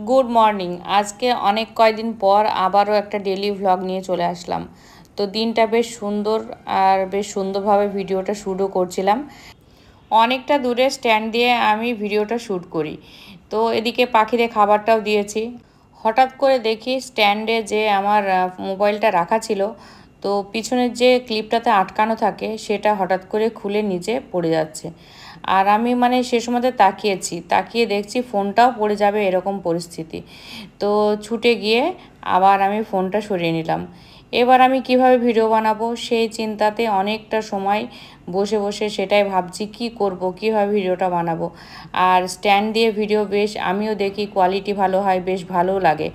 Good morning. আজকে অনেক কয়দিন পর আবারও একটা ডেলি ভ্লগ নিয়ে চলে আসলাম। তো দিনটা বেশ সুন্দর আর বেশ সুন্দরভাবে ভিডিওটা শ্যুটও করছিলাম। অনেকটা দূরে স্ট্যান্ড দিয়ে আমি ভিডিওটা শ্যুট করি। তো এদিকে পাখিদের খাবারটাও দিয়েছি। হঠাৎ করে দেখি স্ট্যান্ডে যে আমার মোবাইলটা রাখা ছিল, তো পিছনের যে ক্লিপটাতে আটকানো থাকে সেটা হঠাৎ করে খুলে নিচে পড়ে যাচ্ছে। আর আমি সে সময়তে তাকিয়ে দেখছি ফোনটাও পড়ে যাবে এরকম পরিস্থিতি। তো ছুটে গিয়ে আবার আমি ফোনটা সরিয়ে নিলাম। এবার আমি কিভাবে ভিডিও বানাবো সেই চিন্তাতে অনেকটা সময় বসে বসে সেটাই ভাবছি কি করব, কিভাবে ভিডিওটা বানাবো। আর স্ট্যান্ড দিয়ে ভিডিও বেশ আমিও দেখি কোয়ালিটি ভালো হয়, বেশ ভালোও লাগে।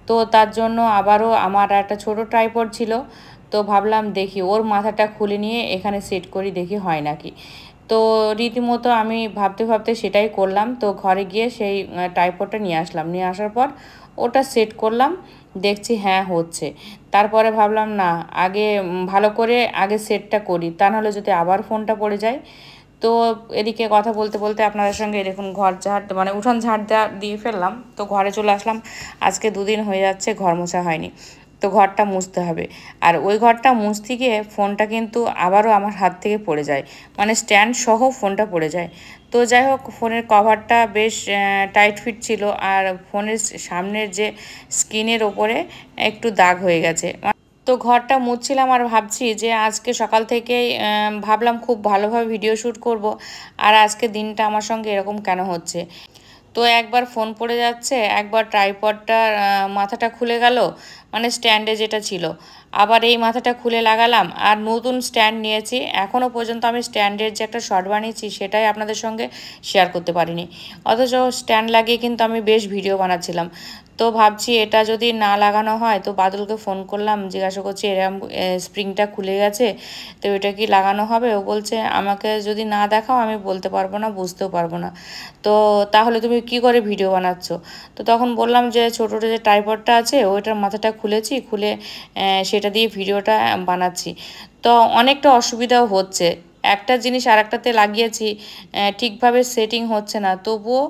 তো তার জন্য আবারও আমার একটা ছোট ট্রাইপড ছিল, তো ভাবলাম দেখি ওর মাথাটা খুলে নিয়ে এখানে সেট করি, দেখি হয় নাকি। তো রীতিমতো আমি ভাবতে ভাবতে সেটাই করলাম। তো ঘরে গিয়ে সেই ট্রাইপডটা নিয়ে আসলাম, নিয়ে আসার পর ওটা সেট করলাম, দেখছি হ্যাঁ হচ্ছে। তারপরে ভাবলাম না, আগে ভালো করে আগে সেটটা করি, তা নাহলে যদি আবার ফোনটা পড়ে যায়। তো এদিকে কথা বলতে বলতে আপনাদের সঙ্গে দেখুন ঘর ঝাড় উঠান ঝাড় দিয়ে ফেললাম। তো ঘরে চলে আসলাম। আজকে 2 দিন হয়ে যাচ্ছে ঘর মোছা হয়নি, তো ঘরটা মুছতে হবে। আর ওই ঘরটা মুছতে গিয়ে ফোনটা কিন্তু আবারও আমার হাত থেকে পড়ে যায়, স্ট্যান্ড সহ ফোনটা পড়ে যায়। তো যাই হোক, ফোনের কভারটা বেশ টাইট ফিট ছিল, আর ফোনের সামনের যে স্ক্রিনের ওপরে একটু দাগ হয়ে গেছে। তো ঘরটা মুছছিলাম আর ভাবছি যে আজকে সকাল থেকেই ভাবলাম খুব ভালোভাবে ভিডিও শ্যুট করব, আর আজকে দিনটা আমার সঙ্গে এরকম কেন হচ্ছে। তো একবার ফোন পড়ে যাচ্ছে, একবার ট্রাইপডটার মাথাটা খুলে গেল, স্ট্যান্ডে যেটা ছিল, আবার এই মাথাটা খুলে লাগালাম আর নতুন স্ট্যান্ড নিয়েছি। এখনও পর্যন্ত আমি স্ট্যান্ডের যে একটা শর্ট বানিয়েছি সেটাই আপনাদের সঙ্গে শেয়ার করতে পারিনি, অথচ স্ট্যান্ড লাগিয়ে কিন্তু আমি বেশ ভিডিও বানাচ্ছিলাম। তো ভাবছি এটা যদি না লাগানো হয়, তো বাদলকে ফোন করলাম, জিজ্ঞাসা করছি এরকম স্প্রিংটা খুলে গেছে, তো এটা কি লাগানো হবে। ও বলছে আমাকে যদি না দেখাও আমি বলতে পারবো না, বুঝতেও পারবো না, তো তাহলে তুমি কি করে ভিডিও বানাচ্ছ। তো তখন বললাম যে ছোটো যে ট্রাইপডটা আছে ওইটার মাথাটা খুলেছি, খুলে সেটা দিয়ে ভিডিওটা বানাচ্ছি। তো অনেকটা অসুবিধাও হচ্ছে, একটা জিনিস আর একটাতে লাগিয়েছি, ঠিকভাবে সেটিং হচ্ছে না, তবুও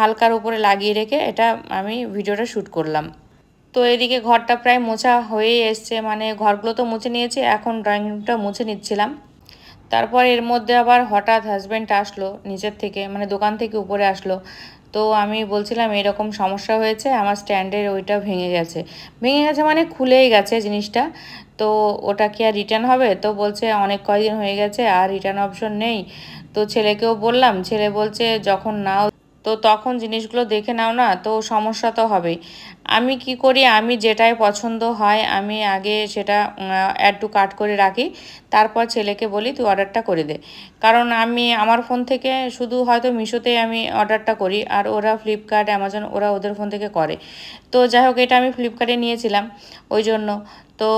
হালকার উপরে লাগিয়ে রেখে এটা আমি ভিডিওটা শ্যুট করলাম। তো এদিকে ঘরটা প্রায় মোছা হয়ে এসছে, ঘরগুলো তো মুছে নিয়েছি, এখন ড্রয়িং রুমটা মুছে নিচ্ছিলাম। তারপর এর মধ্যে আবার হঠাৎ হাজব্যান্ড আসলো নিচের থেকে, দোকান থেকে উপরে আসলো। তো আমি বলছিলাম এরকম সমস্যা হয়েছে, আমার স্ট্যান্ডের ওইটা ভেঙে গেছে খুলেই গেছে জিনিসটা, তো ওটা কি আর রিটার্ন হবে। তো বলছে অনেক কয়দিন হয়ে গেছে আর রিটার্ন অপশন নেই। তো ছেলেকেও বললাম, ছেলে বলছে যখন নাও তো তখন জিনিসগুলো দেখে নাও না, তো সমস্যা তো হবেই। আমি কি করি, আমি যেটাই পছন্দ হয় আমি আগে সেটা অ্যাড টু কার্ট করে রাখি, তারপর ছেলেকে বলি তুই অর্ডারটা করে দে। কারণ আমি আমার ফোন থেকে শুধু হয়তো মিশোতেই আমি অর্ডারটা করি, আর ওরা ফ্লিপকার্ট, অ্যামাজন ওরা ওদের ফোন থেকে করে। তো যাই হোক, এটা আমি ফ্লিপকার্টে নিয়েছিলাম ওই জন্য। তো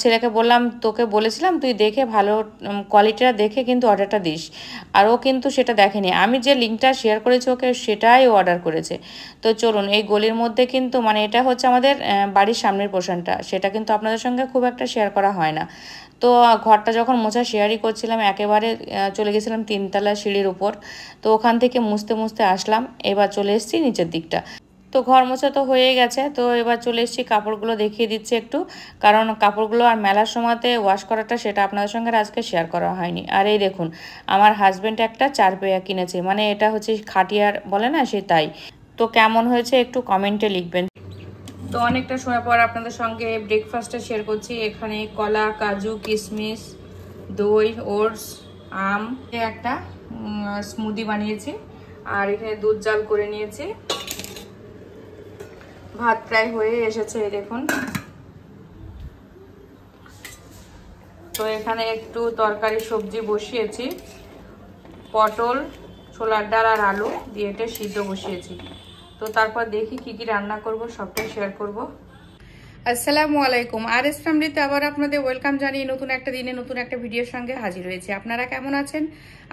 ছেলেকে বললাম তোকে বলেছিলাম তুই দেখে ভালো কোয়ালিটিটা দেখে কিন্তু অর্ডারটা দিস, আর ও কিন্তু সেটা দেখেনি। আমি যে লিঙ্কটা শেয়ার করেছি ওকে সেটাই ও অর্ডার করেছে। তো চলুন, এই গলির মধ্যে কিন্তু এটা হচ্ছে আমাদের বাড়ির সামনের পোর্শনটা, সেটা কিন্তু আপনাদের সঙ্গে খুব একটা শেয়ার করা হয় না। তো ঘরটা যখন মোছা শেয়ারই করছিলাম, একেবারে চলে গেছিলাম 3তলা সিঁড়ির উপর। তো ওখান থেকে মুছতে মুছতে আসলাম, এবার চলে এসেছি নিচের দিকটা। তো ঘর মোছা তো হয়ে গেছে, তো এবার চলে এসেছি কাপড়গুলো দেখিয়ে দিচ্ছি একটু, কারণ কাপড়গুলো আর মেলার সময়তে ওয়াশ করাটা সেটা আপনাদের সঙ্গে আজকে শেয়ার করা হয়নি। আর এই দেখুন, আমার হাজব্যান্ড একটা 4 পেয়া কিনেছে, এটা হচ্ছে খাটিয়ার বলে না, সে তাই। তো কেমন হয়েছে একটু কমেন্টে লিখবেন। তো অনেকটা সময় পর আপনাদের সঙ্গে ব্রেকফাস্টটা শেয়ার করছি। এখানে কলা, কাজু, কিশমিশ, দই, ওটস, আম একটা স্মুদি বানিয়েছি, আর এখানে দুধ জাল করে নিয়েছি। ভাত প্রায় হয়ে এসেছে দেখুন। তো এখানে একটু তরকারি সবজি বসিয়েছি, পটল, ছোলার ডাল আর আলু দিয়ে এটা সিদ্ধ বসিয়েছি। তো তারপর দেখি কি কি রান্না করব, সবটাই শেয়ার করব। আসসালামু আলাইকুম, আর এস ফ্যামিলিতে আবার আপনাদের ওয়েলকাম জানিয়ে নতুন একটা দিনে নতুন একটা ভিডিওর সঙ্গে হাজির হয়েছি। আপনারা কেমন আছেন?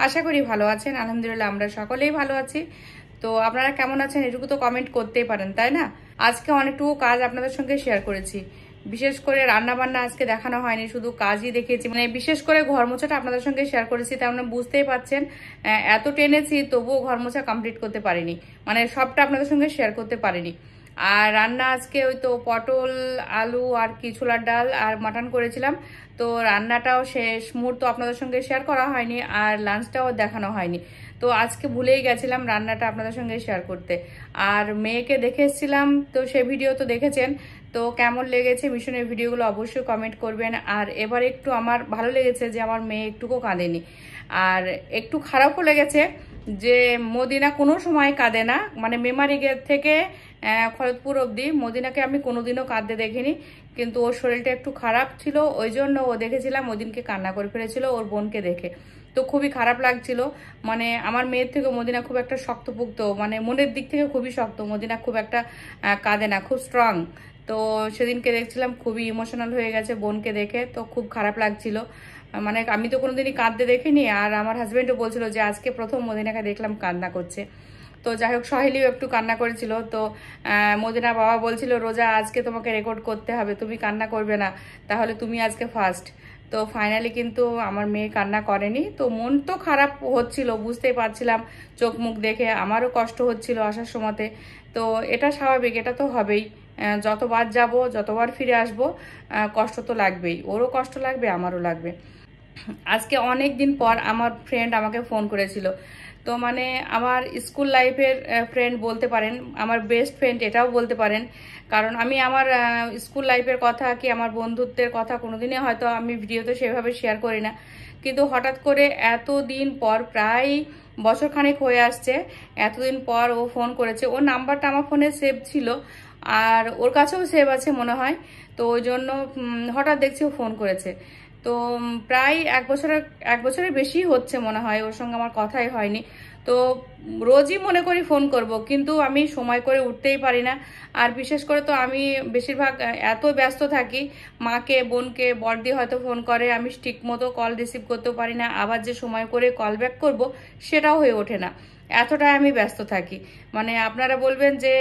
আশা করি ভালো আছেন। আলহামদুলিল্লাহ আমরা সকলেই ভালো আছি। তো আপনারা কেমন আছেন এটুকু তো কমেন্ট করতেই পারেন, তাই না? আজকে অনেকটুকু কাজ আপনাদের সঙ্গে শেয়ার করেছি। বিশেষ করে রান্না বান্না আজকে দেখানো হয়নি, শুধু কাজই দেখিয়েছি। মানে বিশেষ করে ঘর মোছাটা আপনাদের সঙ্গে শেয়ার করেছি, তার মানে বুঝতেই পারছেন এত টেনেছি তবুও ঘর মোছা কমপ্লিট করতে পারিনি, মানে সবটা আপনাদের সঙ্গে শেয়ার করতে পারিনি। আর রান্না আজকে ওই তো পটল আলু আর কি ছোলার ডাল আর মাটন করেছিলাম, তো রান্নাটাও শেষ মুহূর্ত আপনাদের সঙ্গে শেয়ার করা হয়নি আর লাঞ্চটাও দেখানো হয়নি। তো আজকে ভুলেই গেছিলাম রান্নাটা আপনাদের সঙ্গে শেয়ার করতে। আর মেয়েকে দেখে এসেছিলাম, তো সে ভিডিও তো দেখেছেন, তো কেমন লেগেছে মিশনের ভিডিওগুলো অবশ্যই কমেন্ট করবেন। আর এবার একটু আমার ভালো লেগেছে যে আমার মেয়ে একটুকু কাঁদেনি, আর একটু খারাপও লেগেছে যে মদিনা কোনো সময় কাঁদে না, মানে মেমারি গেট থেকে খড়গপুর অবধি মদিনাকে আমি কোনোদিনও কাঁদতে দেখিনি, কিন্তু ওর শরীরটা একটু খারাপ ছিল, ওই জন্য ও দেখেছিলাম ওই দিনকে কান্না করে ফেলেছিল ওর বোনকে দেখে, তো খুবই খারাপ লাগছিল। মানে আমার মেয়ের থেকে মদিনা খুব একটা শক্তপোক্ত, মানে মনের দিক থেকে খুবই শক্ত, মদিনা খুব একটা কাঁদে না, খুব স্ট্রং। তো সেদিনকে দেখছিলাম খুবই ইমোশনাল হয়ে গেছে বোনকে দেখে, তো খুব খারাপ লাগছিল। মানে আমি তো কোনোদিনই কাঁদতে দেখিনি, আর আমার হাজবেন্ডও বলছিল যে আজকে প্রথম মদিনাকে দেখলাম কান্না করছে। তো যাই হোক সহেলিও একটু কান্না করেছিল, তো মদিনার বাবা বলছিল রোজা আজকে তোমাকে রেকর্ড করতে হবে, তুমি কান্না করবে না, তাহলে তুমি আজকে ফার্স্ট। তো ফাইনালি কিন্তু আমার মেয়ে কান্না করেনি, তো মন তো খারাপ হচ্ছিল, বুঝতেই পারছিলাম, চোখ মুখ দেখে আমারও কষ্ট হচ্ছিল আসার সময়তে। তো এটা স্বাভাবিক, এটা তো হবেই, যতবার যাব যতবার ফিরে আসব কষ্ট তো লাগবেই, ওরও কষ্ট লাগবে আমারও লাগবে। আজকে অনেক দিন পর আমার ফ্রেন্ড আমাকে ফোন করেছিল, তো মানে আমার স্কুল লাইফের ফ্রেন্ড বলতে পারেন, আমার বেস্ট ফ্রেন্ড এটাও বলতে পারেন, কারণ আমি আমার স্কুল লাইফের কথা কি আমার বন্ধুত্বের কথা কোনোদিনই হয়তো আমি ভিডিওতে সেভাবে শেয়ার করি না, কিন্তু হঠাৎ করে এতদিন পর, প্রায় বছরখানেক হয়ে আসছে, এতদিন পর ও ফোন করেছে। ওর নাম্বারটা আমার ফোনে সেভ ছিল আর ওর কাছেও সেভ আছে মনে হয়, তো ওই জন্য হঠাৎ দেখছি ও ফোন করেছে। তো প্রায় এক বছরের বেশি হচ্ছে মনে হয় ওর সঙ্গে আমার কথাই হয়নি। তো রোজই মনে করি ফোন করব, কিন্তু আমি সময় করে উঠতেই পারি না। আর বিশেষ করে তো আমি বেশিরভাগ এত ব্যস্ত থাকি, মাকে বোনকে বড়দি হয়তো ফোন করে, আমি ঠিক মতো কল রিসিভ করতেও পারি না, আবার যে সময় করে কল ব্যাক করব সেটাও হয়ে ওঠে না, এতটাই আমি ব্যস্ত থাকি। মানে আপনারা বলবেন যে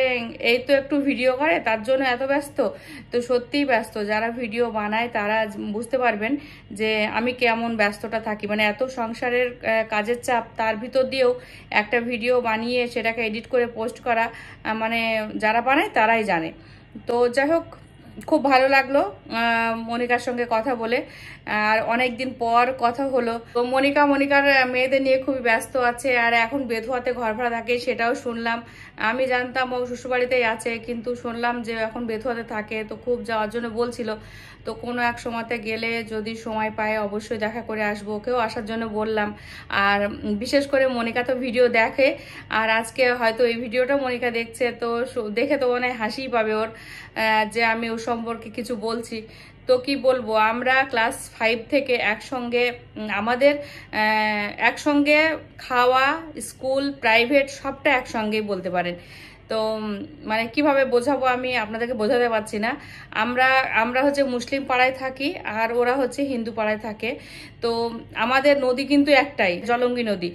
এই তো একটু ভিডিও করে তার জন্য এত ব্যস্ত, তো সত্যিই ব্যস্ত, যারা ভিডিও বানায় তারা বুঝতে পারবেন যে আমি কেমন ব্যস্তটা থাকি। মানে এত সংসারের কাজের চাপ, তার ভিতর দিয়েও একটা ভিডিও বানিয়ে সেটাকে এডিট করে পোস্ট করা, মানে যারা বানায় তারাই জানে। তো যাই হোক খুব ভালো লাগলো মনিকার সঙ্গে কথা বলে, আর অনেক দিন পর কথা হলো। তো মনিকার মেয়েদের নিয়ে খুবই ব্যস্ত আছে, আর এখন বেধুয়াতে ঘর ভাড়া থাকে সেটাও শুনলাম। আমি জানতাম ও শ্বশুরবাড়িতেই আছে, কিন্তু শুনলাম যে এখন বেধুয়াতে থাকে, তো খুব যাওয়ার জন্য বলছিল। তো কোনো এক সময়তে গেলে যদি সময় পায় অবশ্যই দেখা করে আসবো, ওকেও আসার জন্য বললাম। আর বিশেষ করে মনিকা তো ভিডিও দেখে, আর আজকে হয়তো এই ভিডিওটা মনিকা দেখছে, তো দেখে তো মনে হয় হাসিই পাবে ওর, যে আমি ওর সম্পর্কে কিছু বলছি। তো কি বলবো, আমরা ক্লাস 5 থেকে একসঙ্গে, আমাদের একসঙ্গে খাওয়া, স্কুল, প্রাইভেট সবটা একসঙ্গেই বলতে পারেন। তো মানে কিভাবে বোঝাবো আমি আপনাদেরকে বোঝাতে পারছি না। আমরা হচ্ছে মুসলিম পাড়ায় থাকি আর ওরা হচ্ছে হিন্দু পাড়ায় থাকে। তো আমাদের নদী কিন্তু একটাই, জলঙ্গি নদী।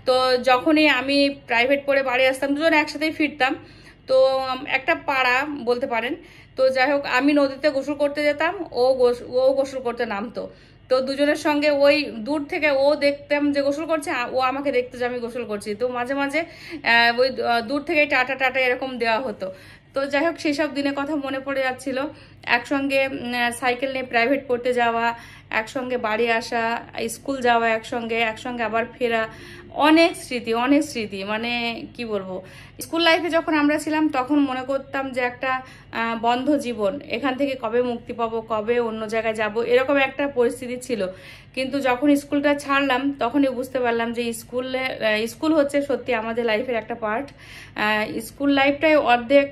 তো যখনই আমি প্রাইভেট পড়ে বাড়ি আসতাম দুজন একসাথেই ফিরতাম, তো একটা পাড়া বলতে পারেন। তো যাই হোক আমি নদীতে গোসল করতে যেতাম, ও গোসল করতে নামতো। তো দুজনের সঙ্গে ওই দূর থেকে ও দেখতাম যে গোসল করছে, ও আমাকে দেখতো যে আমি গোসল করছি। তো মাঝে মাঝে ওই দূর থেকে টাটা টাটা এরকম দেওয়া হতো। তো যাই হোক সেই সব দিনের কথা মনে পড়ে যাচ্ছিল। একসঙ্গে সাইকেল নিয়ে প্রাইভেট পড়তে যাওয়া, একসঙ্গে বাড়ি আসা, স্কুল যাওয়া, একসঙ্গে আবার ফেরা, অনেক স্মৃতি। মানে কি বলবো, স্কুল লাইফে যখন আমরা ছিলাম তখন মনে করতাম যে একটা বন্ধ জীবন, এখান থেকে কবে মুক্তি পাবো, কবে অন্য জায়গায় যাব, এরকম একটা পরিস্থিতি ছিল। কিন্তু যখন স্কুলটা ছাড়লাম তখনই বুঝতে পারলাম যে স্কুল হচ্ছে সত্যি আমাদের লাইফের একটা পার্ট। স্কুল লাইফটাই অর্ধেক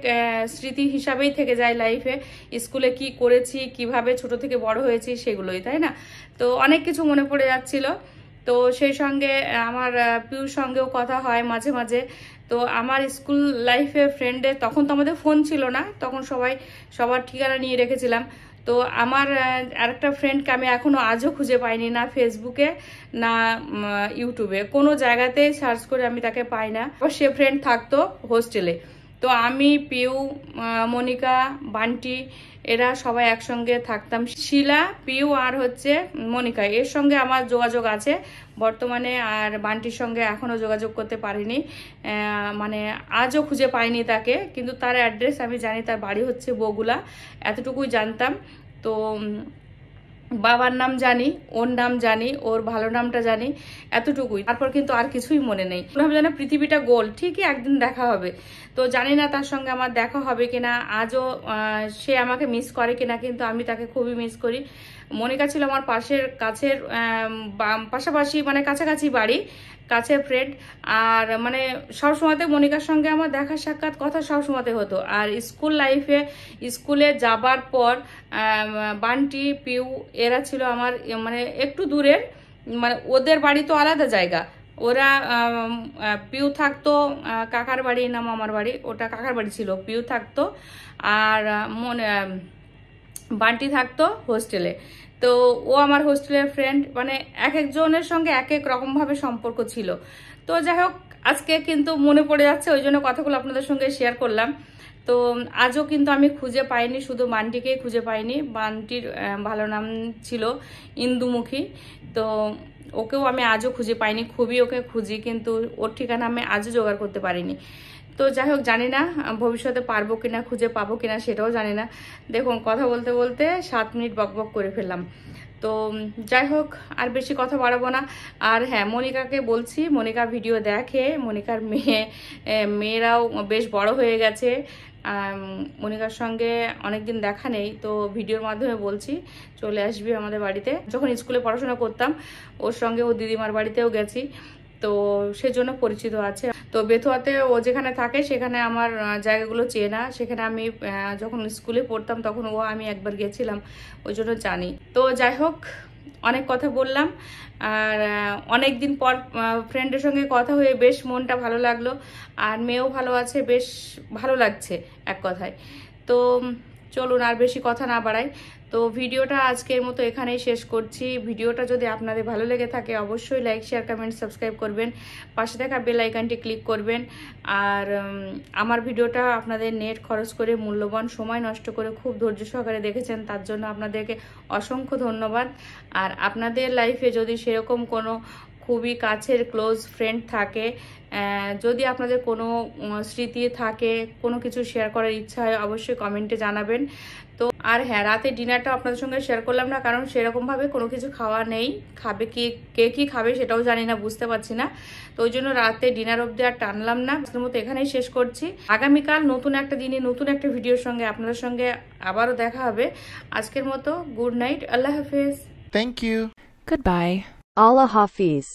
স্মৃতি হিসাবেই থেকে যায় লাইফে। স্কুলে কি করেছি, কিভাবে ছোট থেকে বড় হয়েছি সেগুলোই, তাই না? তো অনেক কিছু মনে পড়ে যাচ্ছিল। তো সেই সঙ্গে আমার পিউর সঙ্গেও কথা হয় মাঝে মাঝে। তো আমার স্কুল লাইফে ফ্রেন্ডের, তখন তো আমাদের ফোন ছিল না, তখন সবার ঠিকানা নিয়ে রেখেছিলাম। তো আমার আরেকটা ফ্রেন্ডকে আমি এখনো আজও খুঁজে পাইনি, না ফেসবুকে না ইউটিউবে, কোনো জায়গাতেই সার্চ করে আমি তাকে পাই না। সে ফ্রেন্ড থাকতো হোস্টেলে। তো আমি, পিউ, মনিকা, বান্টি, এরা সবাই একসঙ্গে থাকতাম। শিলা, পিউ আর হচ্ছে মনিকা, এর সঙ্গে আমার যোগাযোগ আছে বর্তমানে। আর বান্টির সঙ্গে এখনও যোগাযোগ করতে পারিনি, মানে আজও খুঁজে পাইনি তাকে, কিন্তু তার অ্যাড্রেস আমি জানি, তার বাড়ি হচ্ছে বগুলা, এতটুকুই জানতাম। তো বাবার নাম জানি, ওর নাম জানি, ওর ভালো নামটা জানি, এতটুকুই। তারপর কিন্তু আর কিছুই মনে নেই। মনে হবে যেন পৃথিবীটা গোল, ঠিকই একদিন দেখা হবে। তো জানি না তার সঙ্গে আমার দেখা হবে কিনা, আজও সে আমাকে মিস করে কিনা, কিন্তু আমি তাকে খুবই মিস করি। মনিকা ছিল আমার কাছের পাশাপাশি, মানে কাছাকাছি বাড়ি, কাছের ফ্রেন্ড। আর মানে সবসময়তে মনিকার সঙ্গে আমার দেখা সাক্ষাৎ কথা সবসময়তে হতো। আর স্কুল লাইফে, স্কুলে যাবার পর বান্টি, পিউ এরা ছিল আমার মানে একটু দূরের, মানে ওদের বাড়ি তো আলাদা জায়গা। ওরা পিউ থাকতো কাকার বাড়ি না মামার বাড়ি, ওটা কাকার বাড়ি ছিল, পিউ থাকতো। আর বান্টি থাকতো হোস্টেলে। তো ও আমার হোস্টেলের ফ্রেন্ড, মানে এক একজনের সঙ্গে এক এক রকমভাবে সম্পর্ক ছিল। তো যাই হোক, আজকে কিন্তু মনে পড়ে যাচ্ছে, ওই জন্য কথাগুলো আপনাদের সঙ্গে শেয়ার করলাম। তো আজও কিন্তু আমি খুঁজে পাইনি, শুধু বান্টিকেই খুঁজে পাইনি। বান্টির ভালো নাম ছিল ইন্দুমুখী। তো ওকেও আমি আজও খুঁজে পাইনি, খুবই ওকে খুঁজি, কিন্তু ওর ঠিকানা আমি আজও জোগাড় করতে পারিনি। তো যাই হোক, জানি না ভবিষ্যতে পারবো কিনা, খুঁজে পাবো কিনা সেটাও জানি না। দেখুন, কথা বলতে বলতে 7 মিনিট বকবক করে ফেললাম। তো যাই হোক, আর বেশি কথা বাড়াবো না। আর হ্যাঁ, মনিকাকে বলছি, মনিকা ভিডিও দেখে, মনিকার মেয়েরাও বেশ বড় হয়ে গেছে। মনিকার সঙ্গে অনেকদিন দেখা নেই, তো ভিডিওর মাধ্যমে বলছি চলে আসবি আমাদের বাড়িতে। যখন স্কুলে পড়াশোনা করতাম ওর সঙ্গে ও দিদিমার বাড়িতেও গেছি, তো সেজন্য পরিচিত আছে। তো বেথুয়াতে ও যেখানে থাকে সেখানে আমার জায়গাগুলো চেনা, সেখানে আমি যখন স্কুলে পড়তাম তখন আমি একবার গেছিলাম, ওই জন্য জানি। তো যাই হোক, অনেক কথা বললাম। আর অনেক দিন পর ফ্রেন্ডের সঙ্গে কথা হয়ে বেশ মনটা ভালো লাগলো। আর মেয়েও ভালো আছে, বেশ ভালো লাগছে এক কথায়। তো চলুন আর বেশি কথা না বাড়াই, তো ভিডিওটা আজকের মতো এখানেই শেষ করছি। ভিডিওটা যদি আপনাদের ভালো লেগে থাকে অবশ্যই লাইক, শেয়ার, কমেন্ট, সাবস্ক্রাইব করবেন, পাশে থাকা বেল আইকনটি ক্লিক করবেন। আর আমার ভিডিওটা আপনাদের নেট খরচ করে, মূল্যবান সময় নষ্ট করে খুব ধৈর্য সহকারে দেখেছেন, তার জন্য আপনাদেরকে অসংখ্য ধন্যবাদ। আর আপনাদের লাইফে যদি সেরকম কোনো খুবই কাছের ক্লোজ ফ্রেন্ড থাকে, যদি আপনাদের কোনো স্মৃতি থাকে, কোনো কিছু শেয়ার করার ইচ্ছা হয়, অবশ্যই কমেন্টে জানাবেন। তো আর হ্যাঁ, রাতে ডিনারটা আপনাদের সঙ্গে শেয়ার করলাম না, কারণ সেরকমভাবে কোনো কিছু খাওয়া নেই। খাবে কে কি খাবে সেটাও জানি না, বুঝতে পারছি না। তো ওই জন্য রাতে ডিনার অবধি আর টানলাম না, আজকের মতো এখানেই শেষ করছি। আগামীকাল নতুন একটা দিনে নতুন একটা ভিডিওর সঙ্গে আপনাদের সঙ্গে আবারও দেখা হবে। আজকের মতো গুড নাইট, আল্লাহ হাফেজ। Thank you. Goodbye. Allah Hafiz.